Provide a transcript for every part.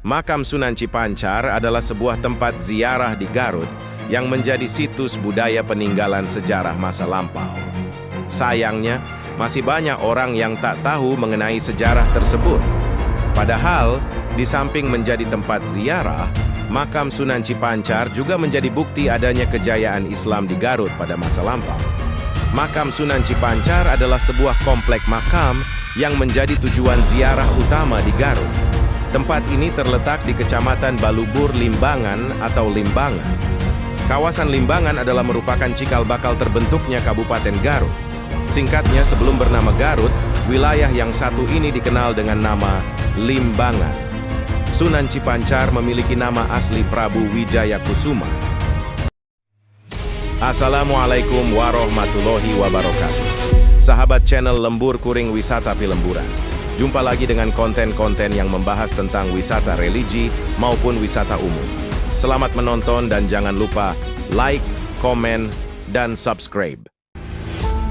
Makam Sunan Cipancar adalah sebuah tempat ziarah di Garut yang menjadi situs budaya peninggalan sejarah masa lampau. Sayangnya, masih banyak orang yang tak tahu mengenai sejarah tersebut. Padahal, di samping menjadi tempat ziarah, makam Sunan Cipancar juga menjadi bukti adanya kejayaan Islam di Garut pada masa lampau. Makam Sunan Cipancar adalah sebuah komplek makam yang menjadi tujuan ziarah utama di Garut. Tempat ini terletak di Kecamatan Balubur Limbangan atau Limbangan. Kawasan Limbangan adalah merupakan cikal bakal terbentuknya Kabupaten Garut. Singkatnya, sebelum bernama Garut, wilayah yang satu ini dikenal dengan nama Limbangan. Sunan Cipancar memiliki nama asli Prabu Wijaya Kusuma. Assalamualaikum warahmatullahi wabarakatuh. Sahabat channel Lembur Kuring Wisata Pilemburan. Jumpa lagi dengan konten-konten yang membahas tentang wisata religi maupun wisata umum. Selamat menonton dan jangan lupa like, komen, dan subscribe.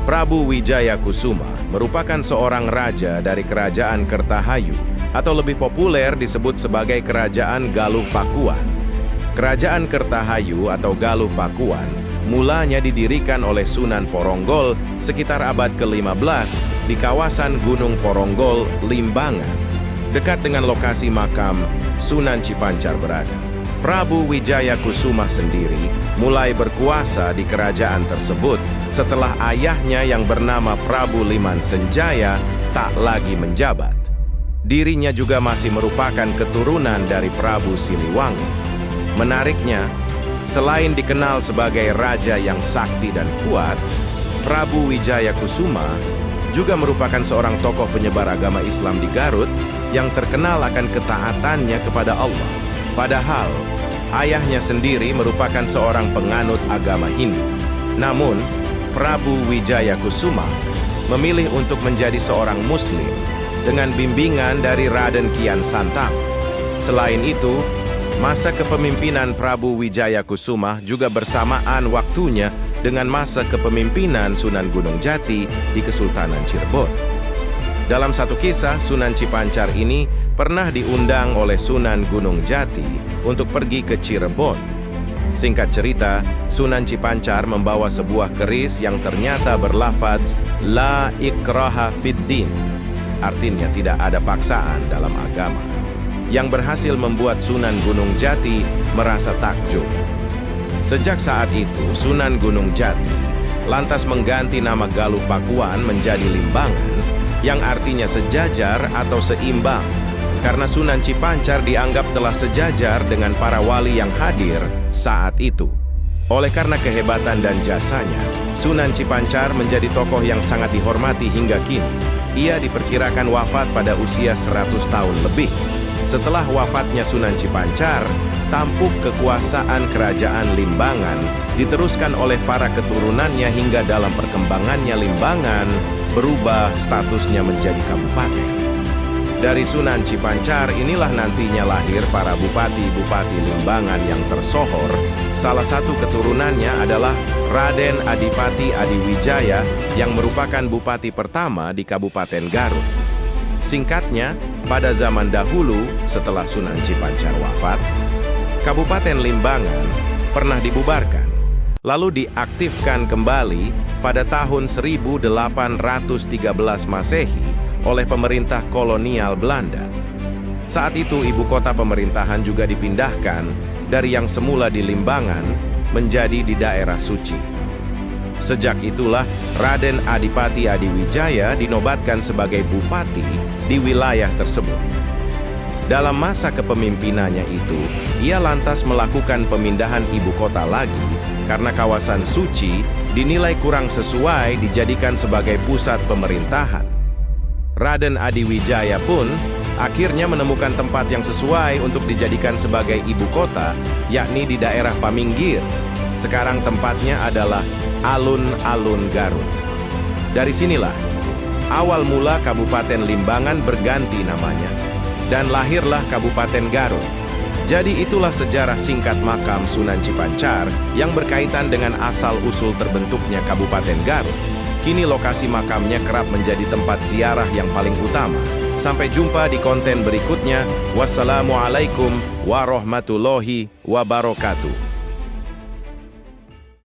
Prabu Wijaya Kusuma merupakan seorang raja dari Kerajaan Kertahayu atau lebih populer disebut sebagai Kerajaan Galuh Pakuan. Kerajaan Kertahayu atau Galuh Pakuan mulanya didirikan oleh Sunan Poronggol sekitar abad ke-15 di kawasan Gunung Poronggol, Limbangan, dekat dengan lokasi makam Sunan Cipancar berada. Prabu Wijaya Kusuma sendiri mulai berkuasa di kerajaan tersebut setelah ayahnya yang bernama Prabu Liman Senjaya tak lagi menjabat. Dirinya juga masih merupakan keturunan dari Prabu Siliwangi. Menariknya, selain dikenal sebagai raja yang sakti dan kuat, Prabu Wijaya Kusuma juga merupakan seorang tokoh penyebar agama Islam di Garut yang terkenal akan ketaatannya kepada Allah. Padahal, ayahnya sendiri merupakan seorang penganut agama Hindu. Namun, Prabu Wijaya Kusuma memilih untuk menjadi seorang Muslim dengan bimbingan dari Raden Kian Santang. Selain itu, masa kepemimpinan Prabu Wijaya Kusuma juga bersamaan waktunya dengan masa kepemimpinan Sunan Gunung Jati di Kesultanan Cirebon. Dalam satu kisah, Sunan Cipancar ini pernah diundang oleh Sunan Gunung Jati untuk pergi ke Cirebon. Singkat cerita, Sunan Cipancar membawa sebuah keris yang ternyata berlafaz La ikraha fiddin, artinya tidak ada paksaan dalam agama, yang berhasil membuat Sunan Gunung Jati merasa takjub. Sejak saat itu, Sunan Gunung Jati lantas mengganti nama Galuh Pakuan menjadi Limbangan, yang artinya sejajar atau seimbang, karena Sunan Cipancar dianggap telah sejajar dengan para wali yang hadir saat itu. Oleh karena kehebatan dan jasanya, Sunan Cipancar menjadi tokoh yang sangat dihormati hingga kini. Ia diperkirakan wafat pada usia 100 tahun lebih. Setelah wafatnya Sunan Cipancar, tampuk kekuasaan Kerajaan Limbangan diteruskan oleh para keturunannya hingga dalam perkembangannya Limbangan berubah statusnya menjadi kabupaten. Dari Sunan Cipancar inilah nantinya lahir para bupati-bupati Limbangan yang tersohor. Salah satu keturunannya adalah Raden Adipati Adiwijaya yang merupakan bupati pertama di Kabupaten Garut. Singkatnya, pada zaman dahulu setelah Sunan Cipancar wafat, Kabupaten Limbangan pernah dibubarkan, lalu diaktifkan kembali pada tahun 1813 Masehi oleh pemerintah kolonial Belanda. Saat itu ibu kota pemerintahan juga dipindahkan dari yang semula di Limbangan menjadi di daerah Suci. Sejak itulah Raden Adipati Adiwijaya dinobatkan sebagai bupati di wilayah tersebut. Dalam masa kepemimpinannya itu, ia lantas melakukan pemindahan ibu kota lagi karena kawasan Suci dinilai kurang sesuai dijadikan sebagai pusat pemerintahan. Raden Adiwijaya pun akhirnya menemukan tempat yang sesuai untuk dijadikan sebagai ibu kota, yakni di daerah Paminggir. Sekarang tempatnya adalah Alun-Alun Garut. Dari sinilah awal mula Kabupaten Limbangan berganti namanya dan lahirlah Kabupaten Garut. Jadi itulah sejarah singkat makam Sunan Cipancar yang berkaitan dengan asal-usul terbentuknya Kabupaten Garut. Kini lokasi makamnya kerap menjadi tempat ziarah yang paling utama Sampai jumpa di konten berikutnya. Wassalamualaikum warahmatullahi wabarakatuh.